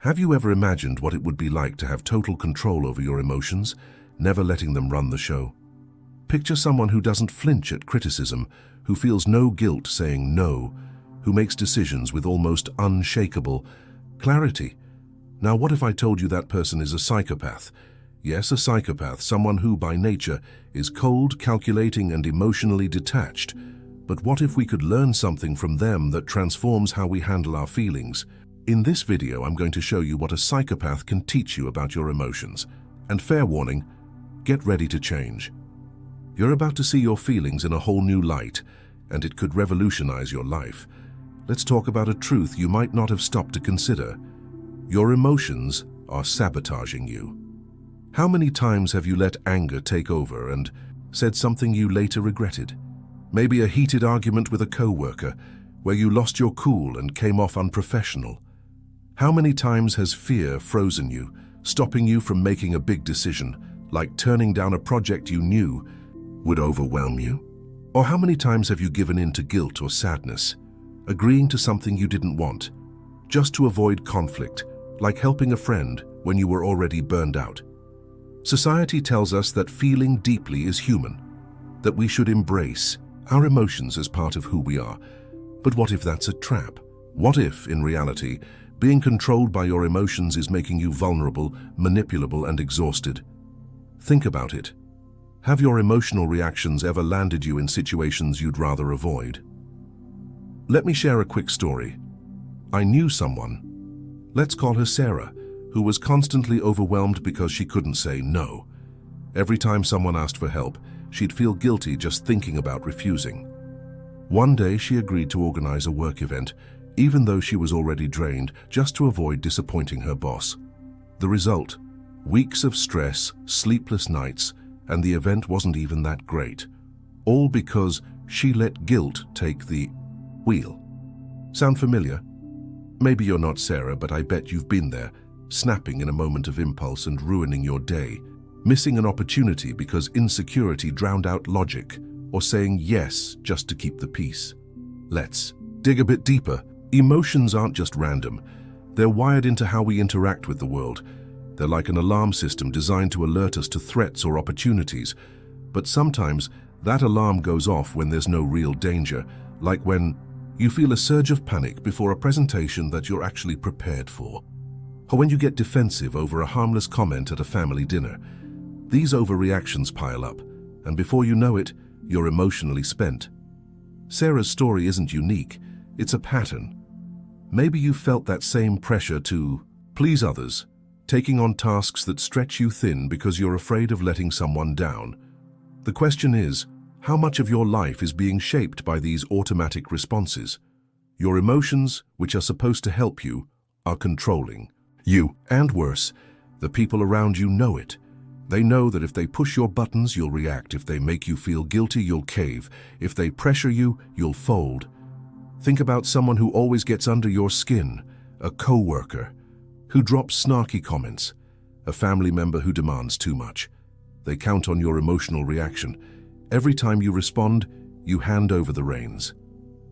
Have you ever imagined what it would be like to have total control over your emotions, never letting them run the show? Picture someone who doesn't flinch at criticism, who feels no guilt saying no, who makes decisions with almost unshakable clarity. Now, what if I told you that person is a psychopath? Yes, a psychopath, someone who, by nature, is cold, calculating, and emotionally detached. But what if we could learn something from them that transforms how we handle our feelings? In this video, I'm going to show you what a psychopath can teach you about your emotions. And fair warning, get ready to change. You're about to see your feelings in a whole new light, and it could revolutionize your life. Let's talk about a truth you might not have stopped to consider. Your emotions are sabotaging you. How many times have you let anger take over and said something you later regretted? Maybe a heated argument with a coworker where you lost your cool and came off unprofessional. How many times has fear frozen you, stopping you from making a big decision, like turning down a project you knew would overwhelm you? Or how many times have you given in to guilt or sadness, agreeing to something you didn't want, just to avoid conflict, like helping a friend when you were already burned out? Society tells us that feeling deeply is human, that we should embrace our emotions as part of who we are. But what if that's a trap? What if, in reality, being controlled by your emotions is making you vulnerable, manipulable, and exhausted? Think about it. Have your emotional reactions ever landed you in situations you'd rather avoid? Let me share a quick story. I knew someone, let's call her Sarah, who was constantly overwhelmed because she couldn't say no. Every time someone asked for help, she'd feel guilty just thinking about refusing. One day, she agreed to organize a work event, even though she was already drained, just to avoid disappointing her boss. The result? Weeks of stress, sleepless nights, and the event wasn't even that great. All because she let guilt take the wheel. Sound familiar? Maybe you're not Sarah, but I bet you've been there, snapping in a moment of impulse and ruining your day, missing an opportunity because insecurity drowned out logic, or saying yes just to keep the peace. Let's dig a bit deeper. Emotions aren't just random. They're wired into how we interact with the world. They're like an alarm system designed to alert us to threats or opportunities. But sometimes that alarm goes off when there's no real danger, like when you feel a surge of panic before a presentation that you're actually prepared for. Or when you get defensive over a harmless comment at a family dinner. These overreactions pile up, and before you know it, you're emotionally spent. Sarah's story isn't unique, it's a pattern. Maybe you felt that same pressure to please others, taking on tasks that stretch you thin because you're afraid of letting someone down. The question is, how much of your life is being shaped by these automatic responses? Your emotions, which are supposed to help you, are controlling you. And worse, the people around you know it. They know that if they push your buttons, you'll react. If they make you feel guilty, you'll cave. If they pressure you, you'll fold. Think about someone who always gets under your skin, a coworker who drops snarky comments, a family member who demands too much. They count on your emotional reaction. Every time you respond, you hand over the reins.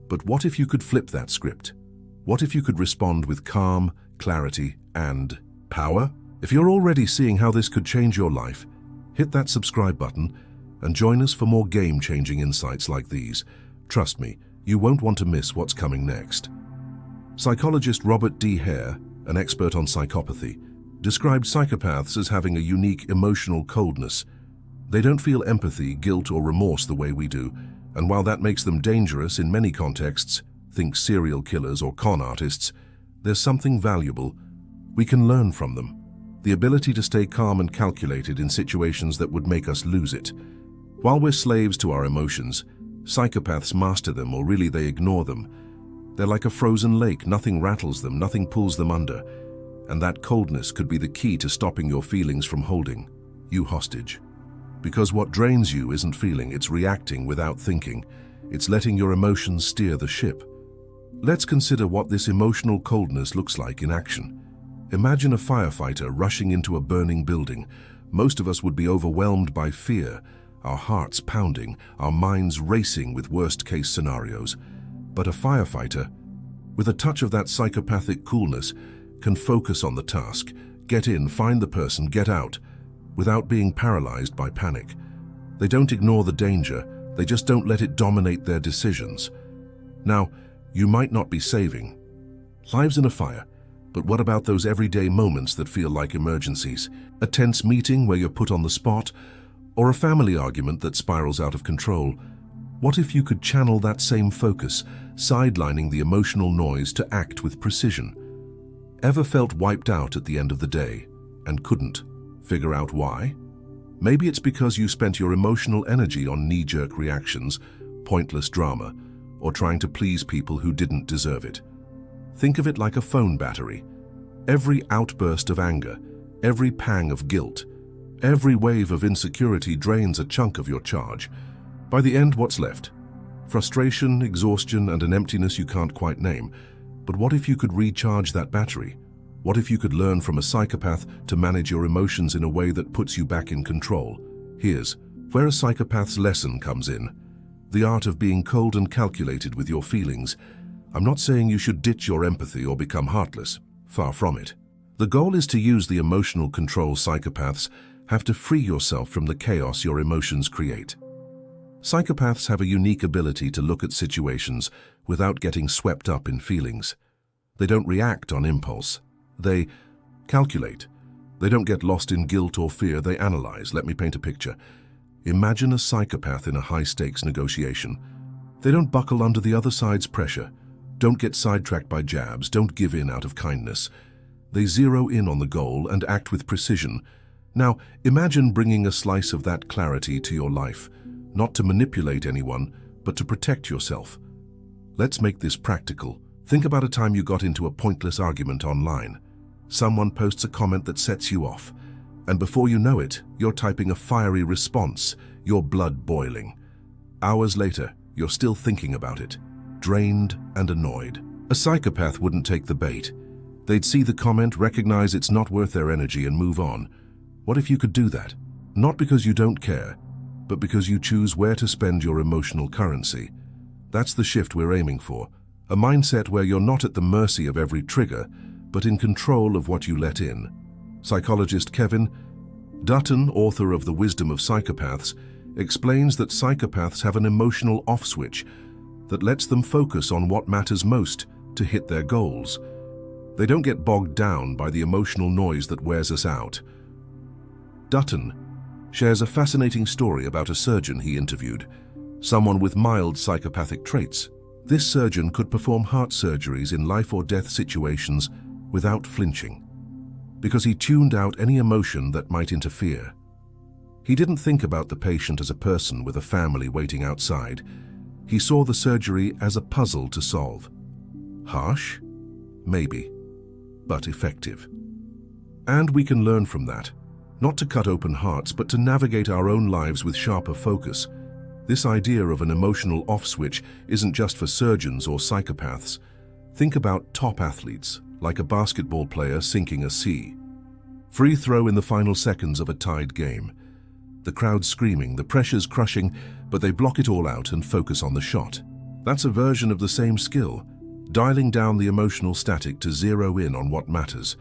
But what if you could flip that script? What if you could respond with calm, clarity, and power? If you're already seeing how this could change your life, hit that subscribe button and join us for more game-changing insights like these. Trust me, you won't want to miss what's coming next. Psychologist Robert D. Hare, an expert on psychopathy, described psychopaths as having a unique emotional coldness. They don't feel empathy, guilt, or remorse the way we do, and while that makes them dangerous in many contexts, think serial killers or con artists, there's something valuable we can learn from them. The ability to stay calm and calculated in situations that would make us lose it. While we're slaves to our emotions, psychopaths master them, or really they ignore them. They're like a frozen lake, nothing rattles them, nothing pulls them under. And that coldness could be the key to stopping your feelings from holding you hostage. Because what drains you isn't feeling, it's reacting without thinking. It's letting your emotions steer the ship. Let's consider what this emotional coldness looks like in action. Imagine a firefighter rushing into a burning building. Most of us would be overwhelmed by fear, our hearts pounding, our minds racing with worst-case scenarios. But a firefighter, with a touch of that psychopathic coolness, can focus on the task, get in, find the person, get out, without being paralyzed by panic. They don't ignore the danger, they just don't let it dominate their decisions. Now, you might not be saving lives in a fire, but what about those everyday moments that feel like emergencies? A tense meeting where you're put on the spot, or a family argument that spirals out of control? What if you could channel that same focus, sidelining the emotional noise to act with precision? Ever felt wiped out at the end of the day and couldn't figure out why? Maybe it's because you spent your emotional energy on knee-jerk reactions, pointless drama, or trying to please people who didn't deserve it. Think of it like a phone battery. Every outburst of anger, every pang of guilt, every wave of insecurity drains a chunk of your charge. By the end, what's left? Frustration, exhaustion, and an emptiness you can't quite name. But what if you could recharge that battery? What if you could learn from a psychopath to manage your emotions in a way that puts you back in control? Here's where a psychopath's lesson comes in. The art of being cold and calculated with your feelings. I'm not saying you should ditch your empathy or become heartless. Far from it. The goal is to use the emotional control psychopaths have to free yourself from the chaos your emotions create. Psychopaths have a unique ability to look at situations without getting swept up in feelings. They don't react on impulse. They calculate. They don't get lost in guilt or fear, they analyze. Let me paint a picture. Imagine a psychopath in a high-stakes negotiation. They don't buckle under the other side's pressure. Don't get sidetracked by jabs, don't give in out of kindness. They zero in on the goal and act with precision. Now, imagine bringing a slice of that clarity to your life, not to manipulate anyone, but to protect yourself. Let's make this practical. Think about a time you got into a pointless argument online. Someone posts a comment that sets you off, and before you know it, you're typing a fiery response, your blood boiling. Hours later, you're still thinking about it, drained and annoyed. A psychopath wouldn't take the bait. They'd see the comment, recognize it's not worth their energy, and move on. What if you could do that? Not because you don't care, but because you choose where to spend your emotional currency. That's the shift we're aiming for. A mindset where you're not at the mercy of every trigger, but in control of what you let in. Psychologist Kevin Dutton, author of The Wisdom of Psychopaths, explains that psychopaths have an emotional off switch that lets them focus on what matters most to hit their goals. They don't get bogged down by the emotional noise that wears us out. Dutton shares a fascinating story about a surgeon he interviewed, someone with mild psychopathic traits. This surgeon could perform heart surgeries in life-or-death situations without flinching, because he tuned out any emotion that might interfere. He didn't think about the patient as a person with a family waiting outside. He saw the surgery as a puzzle to solve. Harsh? Maybe, but effective. And we can learn from that, not to cut open hearts, but to navigate our own lives with sharper focus. This idea of an emotional off switch isn't just for surgeons or psychopaths. Think about top athletes, like a basketball player sinking a sea. Free throw in the final seconds of a tied game. The crowd screaming, the pressure's crushing, but they block it all out and focus on the shot. That's a version of the same skill, dialing down the emotional static to zero in on what matters.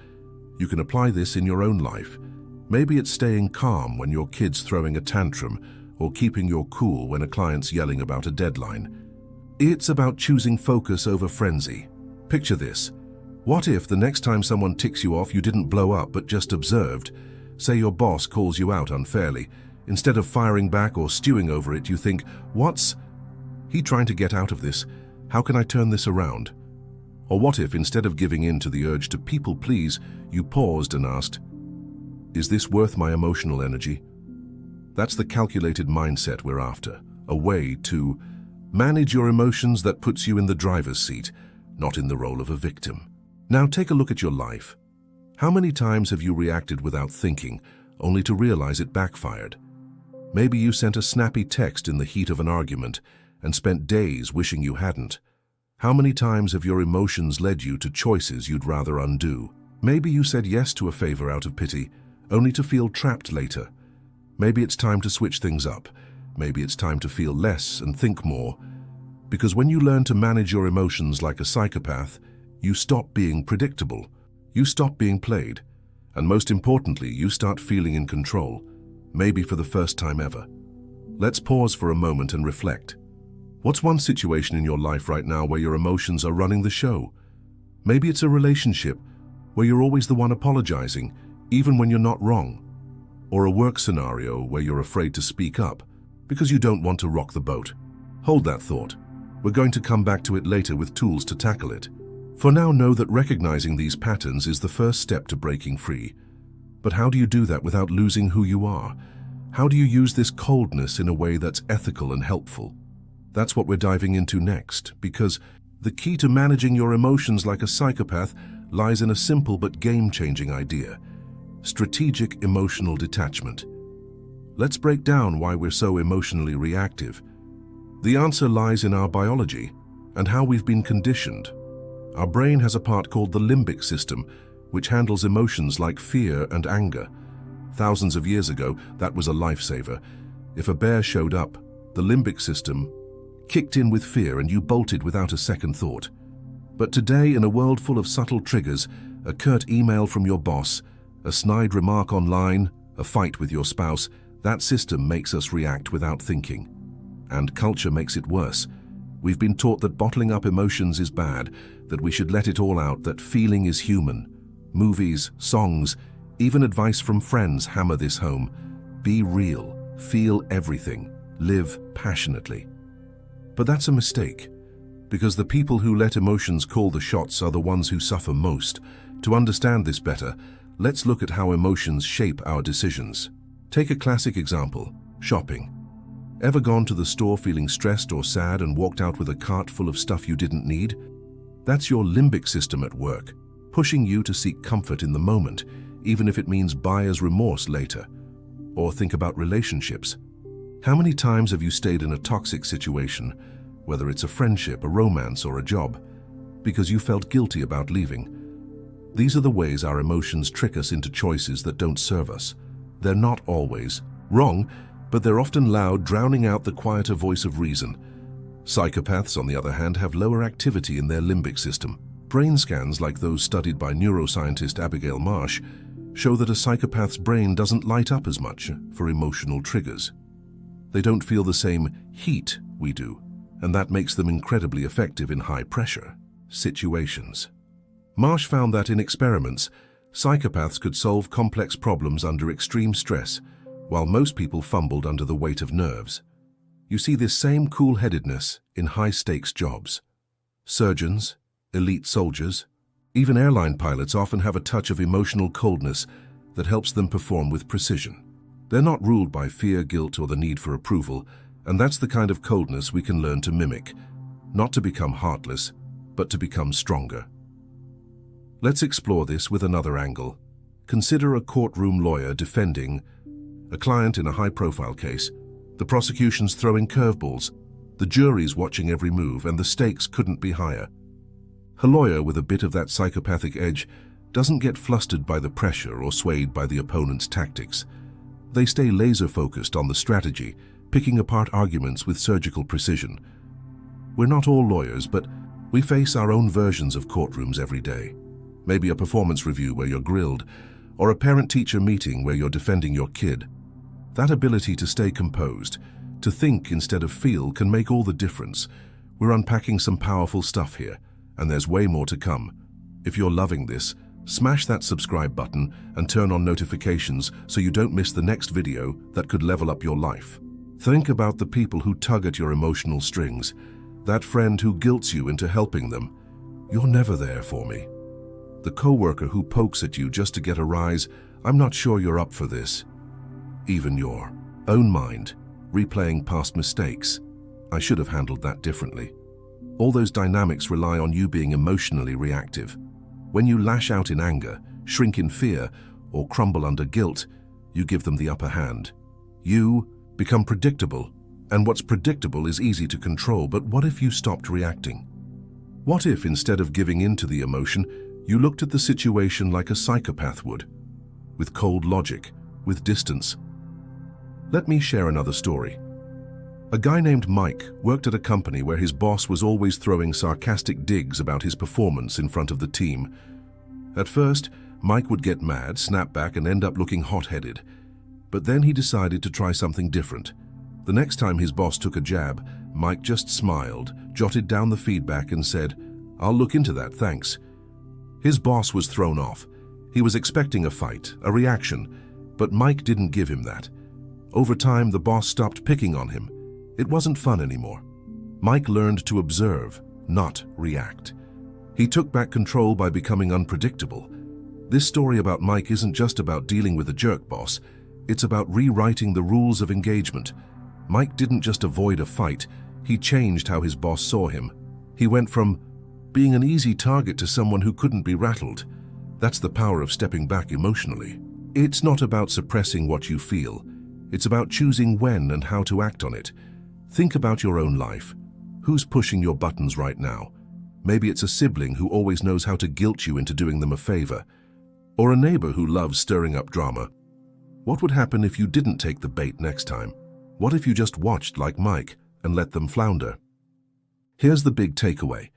You can apply this in your own life. Maybe it's staying calm when your kid's throwing a tantrum, or keeping your cool when a client's yelling about a deadline. It's about choosing focus over frenzy. Picture this. What if the next time someone ticks you off, you didn't blow up but just observed? Say your boss calls you out unfairly. Instead of firing back or stewing over it, you think, what's he trying to get out of this? How can I turn this around? Or what if, instead of giving in to the urge to people please, you paused and asked, is this worth my emotional energy? That's the calculated mindset we're after, a way to manage your emotions that puts you in the driver's seat, not in the role of a victim. Now take a look at your life. How many times have you reacted without thinking, only to realize it backfired? Maybe you sent a snappy text in the heat of an argument and spent days wishing you hadn't. How many times have your emotions led you to choices you'd rather undo? Maybe you said yes to a favor out of pity, only to feel trapped later. Maybe it's time to switch things up. Maybe it's time to feel less and think more. Because when you learn to manage your emotions like a psychopath, you stop being predictable. You stop being played, and most importantly, you start feeling in control, maybe for the first time ever. Let's pause for a moment and reflect. What's one situation in your life right now where your emotions are running the show? Maybe it's a relationship where you're always the one apologizing, even when you're not wrong. Or a work scenario where you're afraid to speak up because you don't want to rock the boat. Hold that thought. We're going to come back to it later with tools to tackle it. For now, know that recognizing these patterns is the first step to breaking free. But how do you do that without losing who you are? How do you use this coldness in a way that's ethical and helpful? That's what we're diving into next, because the key to managing your emotions like a psychopath lies in a simple but game-changing idea: strategic emotional detachment. Let's break down why we're so emotionally reactive. The answer lies in our biology and how we've been conditioned. Our brain has a part called the limbic system, which handles emotions like fear and anger. Thousands of years ago, that was a lifesaver. If a bear showed up, the limbic system kicked in with fear and you bolted without a second thought. But today, in a world full of subtle triggers, a curt email from your boss, a snide remark online, a fight with your spouse, that system makes us react without thinking. And culture makes it worse. We've been taught that bottling up emotions is bad, that we should let it all out, that feeling is human. Movies, songs, even advice from friends hammer this home. Be real, feel everything, live passionately. But that's a mistake, because the people who let emotions call the shots are the ones who suffer most. To understand this better, let's look at how emotions shape our decisions. Take a classic example: shopping. Ever gone to the store feeling stressed or sad and walked out with a cart full of stuff you didn't need? That's your limbic system at work, pushing you to seek comfort in the moment, even if it means buyer's remorse later. Or think about relationships. How many times have you stayed in a toxic situation, whether it's a friendship, a romance, or a job, because you felt guilty about leaving? These are the ways our emotions trick us into choices that don't serve us. They're not always wrong, but they're often loud, drowning out the quieter voice of reason. Psychopaths, on the other hand, have lower activity in their limbic system. Brain scans, like those studied by neuroscientist Abigail Marsh, show that a psychopath's brain doesn't light up as much for emotional triggers. They don't feel the same heat we do, and that makes them incredibly effective in high-pressure situations. Marsh found that in experiments, psychopaths could solve complex problems under extreme stress, while most people fumbled under the weight of nerves. You see this same cool-headedness in high-stakes jobs. Surgeons, elite soldiers, even airline pilots often have a touch of emotional coldness that helps them perform with precision. They're not ruled by fear, guilt, or the need for approval, and that's the kind of coldness we can learn to mimic, not to become heartless, but to become stronger. Let's explore this with another angle. Consider a courtroom lawyer defending a client in a high-profile case. The prosecution's throwing curveballs, the jury's watching every move, and the stakes couldn't be higher. A lawyer with a bit of that psychopathic edge doesn't get flustered by the pressure or swayed by the opponent's tactics. They stay laser-focused on the strategy, picking apart arguments with surgical precision. We're not all lawyers, but we face our own versions of courtrooms every day. Maybe a performance review where you're grilled, or a parent-teacher meeting where you're defending your kid. That ability to stay composed, to think instead of feel, can make all the difference. We're unpacking some powerful stuff here, and there's way more to come. If you're loving this, smash that subscribe button and turn on notifications so you don't miss the next video that could level up your life. Think about the people who tug at your emotional strings, that friend who guilts you into helping them. You're never there for me. The coworker who pokes at you just to get a rise. I'm not sure you're up for this. Even your own mind, replaying past mistakes. I should have handled that differently. All those dynamics rely on you being emotionally reactive. When you lash out in anger, shrink in fear, or crumble under guilt, you give them the upper hand. You become predictable, and what's predictable is easy to control. But what if you stopped reacting? What if, instead of giving in to the emotion, you looked at the situation like a psychopath would, with cold logic, with distance? Let me share another story. A guy named Mike worked at a company where his boss was always throwing sarcastic digs about his performance in front of the team. At first, Mike would get mad, snap back, and end up looking hot-headed. But then he decided to try something different. The next time his boss took a jab, Mike just smiled, jotted down the feedback, and said, "I'll look into that, thanks." His boss was thrown off. He was expecting a fight, a reaction, but Mike didn't give him that. Over time, the boss stopped picking on him. It wasn't fun anymore. Mike learned to observe, not react. He took back control by becoming unpredictable. This story about Mike isn't just about dealing with a jerk boss. It's about rewriting the rules of engagement. Mike didn't just avoid a fight, he changed how his boss saw him. He went from being an easy target to someone who couldn't be rattled. That's the power of stepping back emotionally. It's not about suppressing what you feel. It's about choosing when and how to act on it. Think about your own life. Who's pushing your buttons right now? Maybe it's a sibling who always knows how to guilt you into doing them a favor. Or a neighbor who loves stirring up drama. What would happen if you didn't take the bait next time? What if you just watched like Mike and let them flounder? Here's the big takeaway.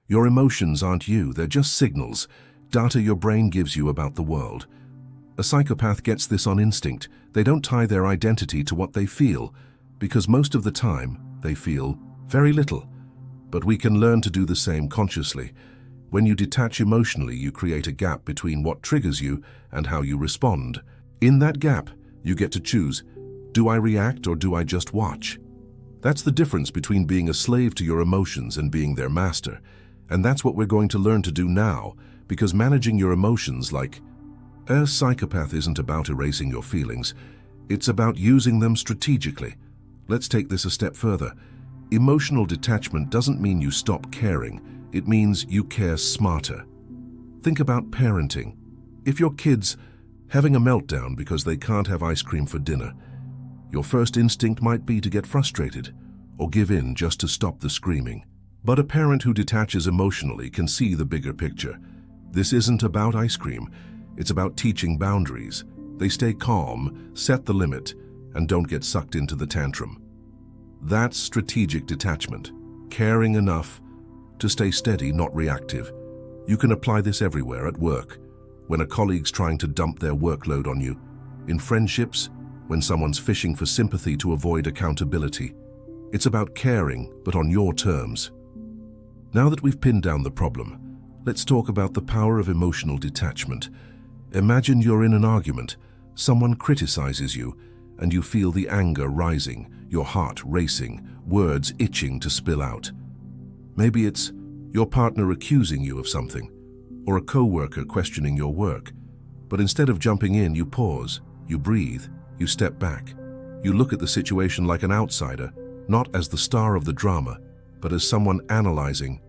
Your emotions aren't you, they're just signals, data your brain gives you about the world. A psychopath gets this on instinct. They don't tie their identity to what they feel, because most of the time, they feel very little. But we can learn to do the same consciously. When you detach emotionally, you create a gap between what triggers you and how you respond. In that gap, you get to choose, do I react or do I just watch? That's the difference between being a slave to your emotions and being their master. And that's what we're going to learn to do now, because managing your emotions like a psychopath isn't about erasing your feelings. It's about using them strategically. Let's take this a step further. Emotional detachment doesn't mean you stop caring. It means you care smarter. Think about parenting. If your kid's having a meltdown because they can't have ice cream for dinner, your first instinct might be to get frustrated or give in just to stop the screaming. But a parent who detaches emotionally can see the bigger picture. This isn't about ice cream. It's about teaching boundaries. They stay calm, set the limit, and don't get sucked into the tantrum. That's strategic detachment, caring enough to stay steady, not reactive. You can apply this everywhere, at work, when a colleague's trying to dump their workload on you, in friendships, when someone's fishing for sympathy to avoid accountability. It's about caring, but on your terms. Now that we've pinned down the problem, let's talk about the power of emotional detachment. Imagine you're in an argument, someone criticizes you, and you feel the anger rising, your heart racing, words itching to spill out. Maybe it's your partner accusing you of something, or a coworker questioning your work. But instead of jumping in, you pause, you breathe, you step back. You look at the situation like an outsider, not as the star of the drama, but as someone analyzing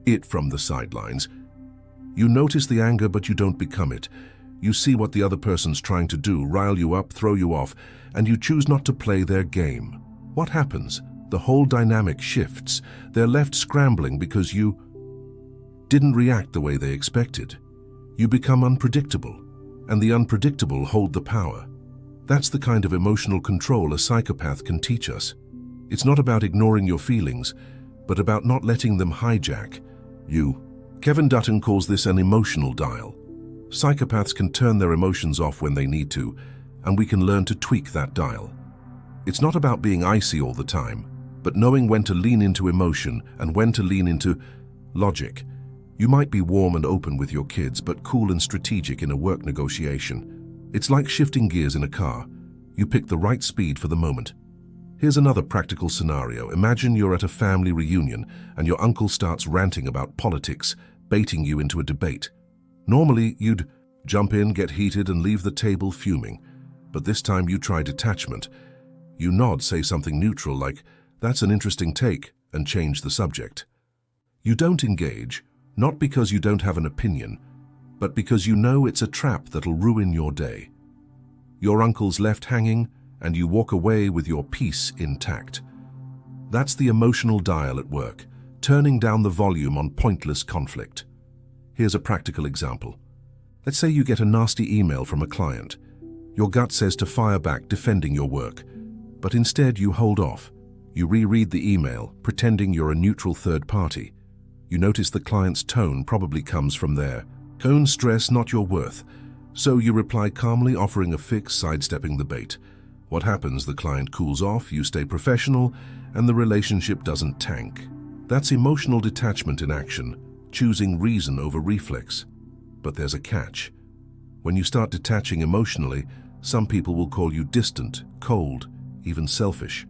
it from the sidelines. You notice the anger, but you don't become it. You see what the other person's trying to do, rile you up, throw you off, and you choose not to play their game. What happens? The whole dynamic shifts. They're left scrambling because you didn't react the way they expected. You become unpredictable, and the unpredictable hold the power. That's the kind of emotional control a psychopath can teach us. It's not about ignoring your feelings, but about not letting them hijack you. Kevin Dutton calls this an emotional dial. Psychopaths can turn their emotions off when they need to, and we can learn to tweak that dial. It's not about being icy all the time, but knowing when to lean into emotion and when to lean into logic. You might be warm and open with your kids, but cool and strategic in a work negotiation. It's like shifting gears in a car. You pick the right speed for the moment. Here's another practical scenario. Imagine you're at a family reunion and your uncle starts ranting about politics, baiting you into a debate. Normally, you'd jump in, get heated, and leave the table fuming. But this time you try detachment. You nod, say something neutral like, "That's an interesting take," and change the subject. You don't engage, not because you don't have an opinion, but because you know it's a trap that'll ruin your day. Your uncle's left hanging, and you walk away with your peace intact. That's the emotional dial at work, turning down the volume on pointless conflict. Here's a practical example. Let's say you get a nasty email from a client. Your gut says to fire back, defending your work. But instead you hold off. You reread the email, pretending you're a neutral third party. You notice the client's tone probably comes from their Own stress, not your worth. So you reply calmly, offering a fix, sidestepping the bait. What happens? The client cools off, you stay professional, and the relationship doesn't tank. That's emotional detachment in action, choosing reason over reflex. But there's a catch. When you start detaching emotionally, some people will call you distant, cold, even selfish.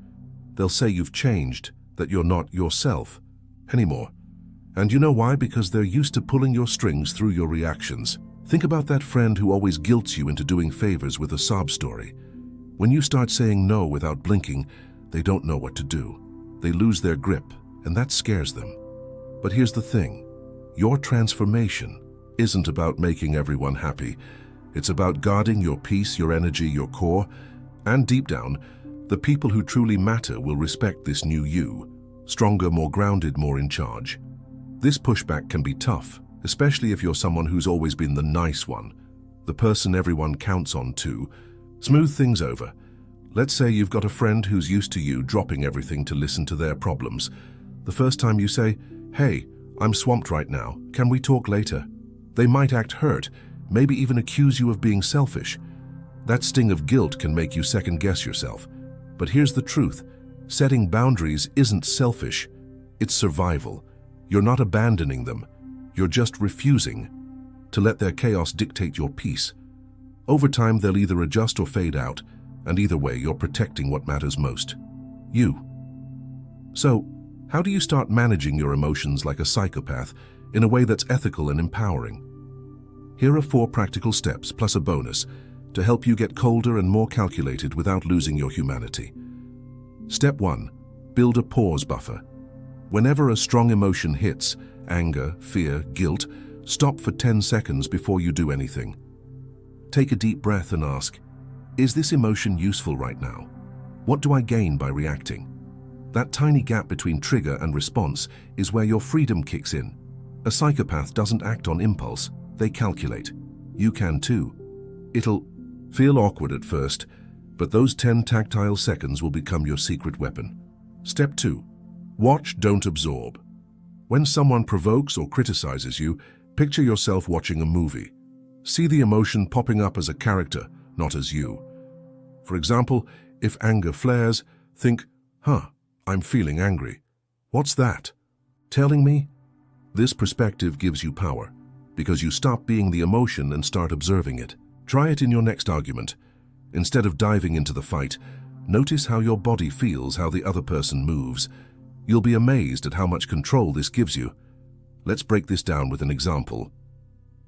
They'll say you've changed, that you're not yourself anymore. And you know why? Because they're used to pulling your strings through your reactions. Think about that friend who always guilts you into doing favors with a sob story. When you start saying no without blinking, they don't know what to do. They lose their grip, and that scares them. But here's the thing. Your transformation isn't about making everyone happy. It's about guarding your peace, your energy, your core, and deep down, the people who truly matter will respect this new you, stronger, more grounded, more in charge. This pushback can be tough, especially if you're someone who's always been the nice one, the person everyone counts on to. Smooth things over. Let's say you've got a friend who's used to you dropping everything to listen to their problems. The first time you say, "Hey, I'm swamped right now, can we talk later?" They might act hurt, maybe even accuse you of being selfish. That sting of guilt can make you second-guess yourself. But here's the truth. Setting boundaries isn't selfish. It's survival. You're not abandoning them. You're just refusing to let their chaos dictate your peace. Over time, they'll either adjust or fade out, and either way, you're protecting what matters most. You. So, how do you start managing your emotions like a psychopath in a way that's ethical and empowering? Here are 4 practical steps, plus a bonus, to help you get colder and more calculated without losing your humanity. Step 1. Build a pause buffer. Whenever a strong emotion hits, anger, fear, guilt, stop for 10 seconds before you do anything. Take a deep breath and ask, is this emotion useful right now? What do I gain by reacting? That tiny gap between trigger and response is where your freedom kicks in. A psychopath doesn't act on impulse, they calculate. You can too. It'll feel awkward at first, but those 10 tactile seconds will become your secret weapon. Step 2. Watch, don't absorb. When someone provokes or criticizes you, picture yourself watching a movie. See the emotion popping up as a character, not as you. For example, if anger flares, think, I'm feeling angry. What's that telling me? This perspective gives you power, because you stop being the emotion and start observing it. Try it in your next argument. Instead of diving into the fight, notice how your body feels, how the other person moves. You'll be amazed at how much control this gives you. Let's break this down with an example.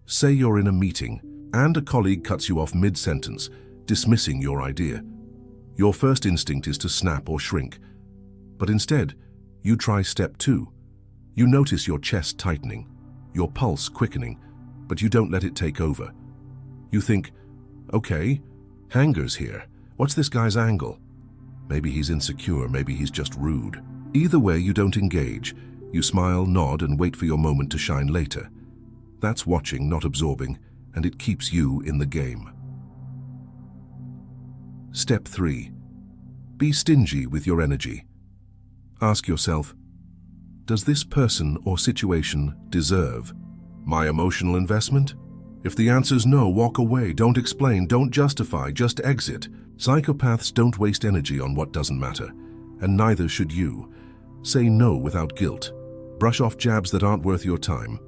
Say you're in a meeting, and a colleague cuts you off mid-sentence, dismissing your idea. Your first instinct is to snap or shrink. But instead, you try step 2. You notice your chest tightening, your pulse quickening, but you don't let it take over. You think, okay, anger's here. What's this guy's angle? Maybe he's insecure, maybe he's just rude. Either way, you don't engage. You smile, nod, and wait for your moment to shine later. That's watching, not absorbing, and it keeps you in the game. Step 3. Be stingy with your energy. Ask yourself, does this person or situation deserve my emotional investment? If the answer's no, walk away, don't explain, don't justify, just exit. Psychopaths don't waste energy on what doesn't matter, and neither should you. Say no without guilt. Brush off jabs that aren't worth your time.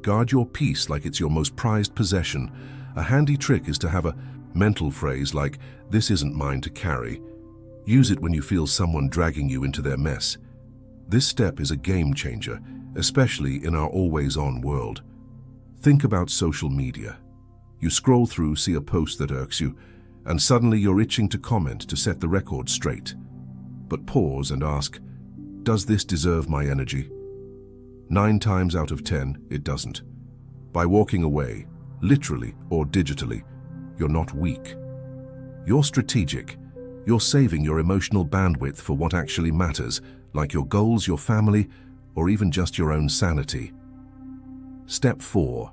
Guard your peace like it's your most prized possession. A handy trick is to have a mental phrase like, "This isn't mine to carry." Use it when you feel someone dragging you into their mess. This step is a game changer, especially in our always-on world. Think about social media. You scroll through, see a post that irks you, and suddenly you're itching to comment to set the record straight. But pause and ask, does this deserve my energy? 9 times out of 10, it doesn't. By walking away, literally or digitally, you're not weak. You're strategic. You're saving your emotional bandwidth for what actually matters, like your goals, your family, or even just your own sanity. Step 4.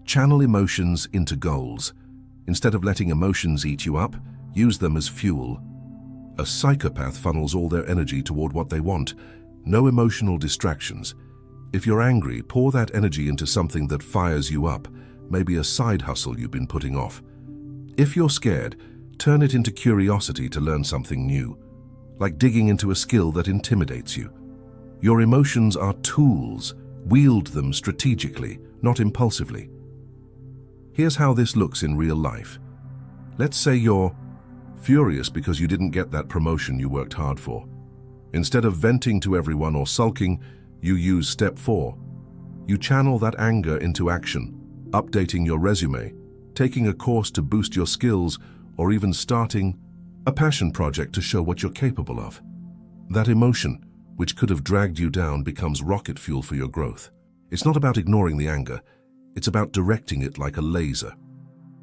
Channel emotions into goals. Instead of letting emotions eat you up, use them as fuel. A psychopath funnels all their energy toward what they want. No emotional distractions. If you're angry, pour that energy into something that fires you up. maybe a side hustle you've been putting off. If you're scared, turn it into curiosity to learn something new, like digging into a skill that intimidates you. Your emotions are tools. Wield them strategically, not impulsively. Here's how this looks in real life. Let's say you're furious because you didn't get that promotion you worked hard for. Instead of venting to everyone or sulking, you use step 4. You channel that anger into action, updating your resume, taking a course to boost your skills, or even starting a passion project to show what you're capable of. That emotion, which could have dragged you down, becomes rocket fuel for your growth. It's not about ignoring the anger, it's about directing it like a laser.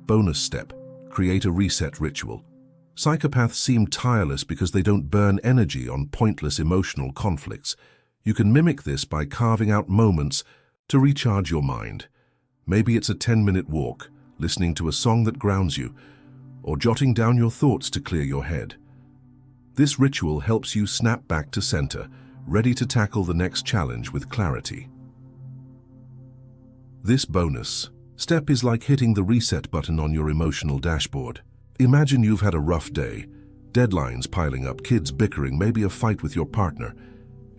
Bonus step: create a reset ritual. Psychopaths seem tireless because they don't burn energy on pointless emotional conflicts. You can mimic this by carving out moments to recharge your mind. Maybe it's a 10-minute walk, listening to a song that grounds you, or jotting down your thoughts to clear your head. This ritual helps you snap back to center, ready to tackle the next challenge with clarity. This bonus step is like hitting the reset button on your emotional dashboard. Imagine you've had a rough day, deadlines piling up, kids bickering, maybe a fight with your partner.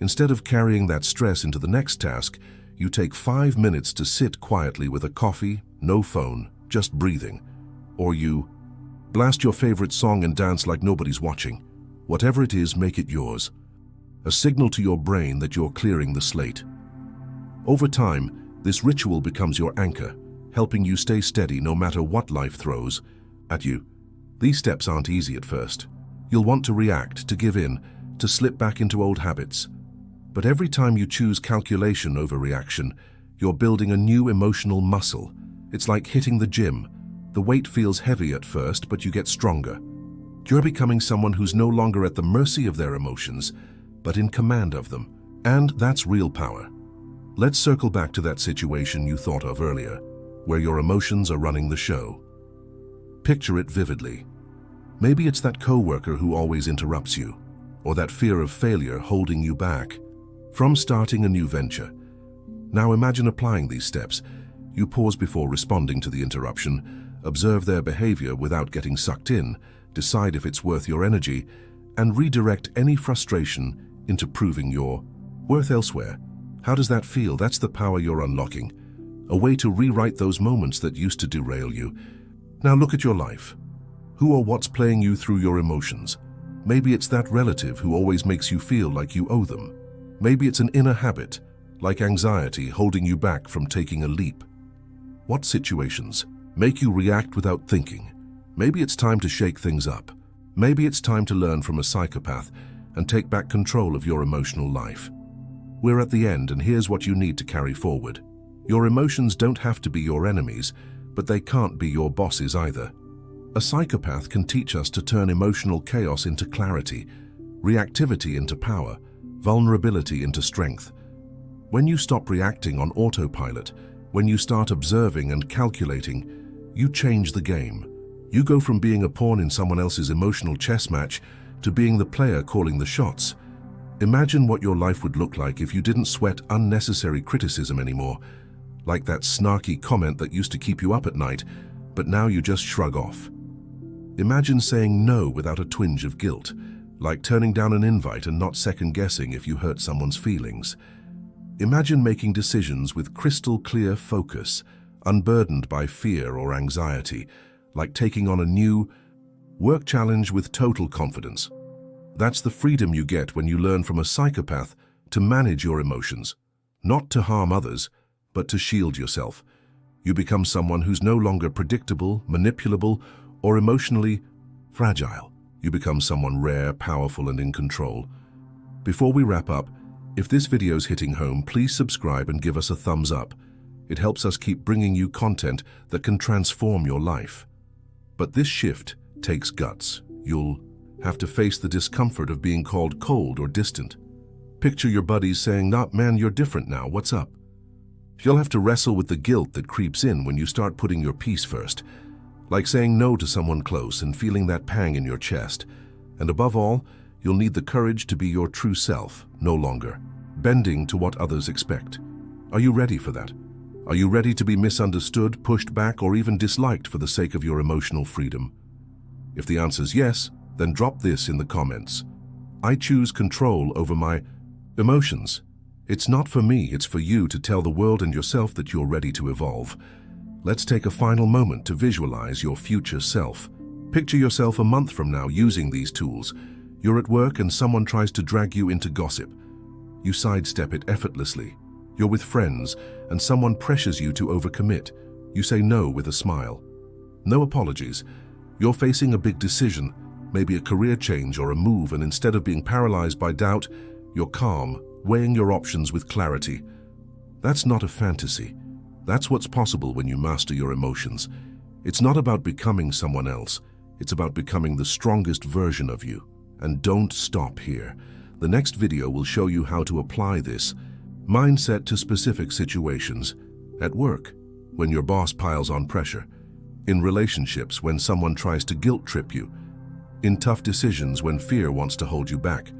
Instead of carrying that stress into the next task, you take 5 minutes to sit quietly with a coffee, no phone, just breathing. Or you blast your favorite song and dance like nobody's watching. Whatever it is, make it yours. A signal to your brain that you're clearing the slate. Over time, this ritual becomes your anchor, helping you stay steady no matter what life throws at you. These steps aren't easy at first. You'll want to react, to give in, to slip back into old habits. But every time you choose calculation over reaction, you're building a new emotional muscle. It's like hitting the gym. The weight feels heavy at first, but you get stronger. You're becoming someone who's no longer at the mercy of their emotions, but in command of them. And that's real power. Let's circle back to that situation you thought of earlier, where your emotions are running the show. Picture it vividly. Maybe it's that coworker who always interrupts you, or that fear of failure holding you back from starting a new venture. Now imagine applying these steps. You pause before responding to the interruption, observe their behavior without getting sucked in, decide if it's worth your energy, and redirect any frustration into proving your worth elsewhere. How does that feel? That's the power you're unlocking. A way to rewrite those moments that used to derail you. Now look at your life. Who or what's playing you through your emotions? Maybe it's that relative who always makes you feel like you owe them. Maybe it's an inner habit, like anxiety, holding you back from taking a leap. What situations make you react without thinking? Maybe it's time to shake things up. Maybe it's time to learn from a psychopath and take back control of your emotional life. We're at the end, and here's what you need to carry forward. Your emotions don't have to be your enemies, but they can't be your bosses either. A psychopath can teach us to turn emotional chaos into clarity, reactivity into power, vulnerability into strength. When you stop reacting on autopilot, when you start observing and calculating, you change the game. You go from being a pawn in someone else's emotional chess match to being the player calling the shots. Imagine what your life would look like if you didn't sweat unnecessary criticism anymore, like that snarky comment that used to keep you up at night, but now you just shrug off. Imagine saying no without a twinge of guilt, like turning down an invite and not second-guessing if you hurt someone's feelings. Imagine making decisions with crystal clear focus, unburdened by fear or anxiety, like taking on a new work challenge with total confidence. That's the freedom you get when you learn from a psychopath to manage your emotions, not to harm others, but to shield yourself. You become someone who's no longer predictable, manipulable, or emotionally fragile. You become someone rare, powerful, and in control. Before we wrap up, if this video's hitting home, please subscribe and give us a thumbs up. It helps us keep bringing you content that can transform your life. But this shift takes guts. You'll have to face the discomfort of being called cold or distant. Picture your buddies saying, "Nah, man, you're different now, what's up?" You'll have to wrestle with the guilt that creeps in when you start putting your peace first, like saying no to someone close and feeling that pang in your chest. And above all, you'll need the courage to be your true self, no longer bending to what others expect. Are you ready for that? Are you ready to be misunderstood, pushed back, or even disliked for the sake of your emotional freedom? If the answer's yes, then drop this in the comments. I choose control over my emotions. It's not for me, it's for you to tell the world and yourself that you're ready to evolve. Let's take a final moment to visualize your future self. Picture yourself a month from now using these tools. You're at work and someone tries to drag you into gossip. You sidestep it effortlessly. You're with friends and someone pressures you to overcommit. You say no with a smile. No apologies. You're facing a big decision, maybe a career change or a move, and instead of being paralyzed by doubt, you're calm, weighing your options with clarity. That's not a fantasy. That's what's possible when you master your emotions. It's not about becoming someone else. It's about becoming the strongest version of you. And don't stop here. The next video will show you how to apply this mindset to specific situations. At work, when your boss piles on pressure. In relationships, when someone tries to guilt trip you. In tough decisions, when fear wants to hold you back.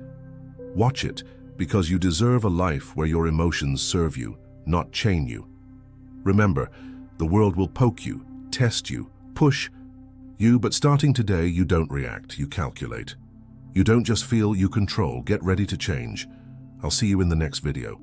Watch it, because you deserve a life where your emotions serve you, not chain you. Remember, the world will poke you, test you, push you, but starting today, you don't react, you calculate. You don't just feel, you control. Get ready to change. I'll see you in the next video.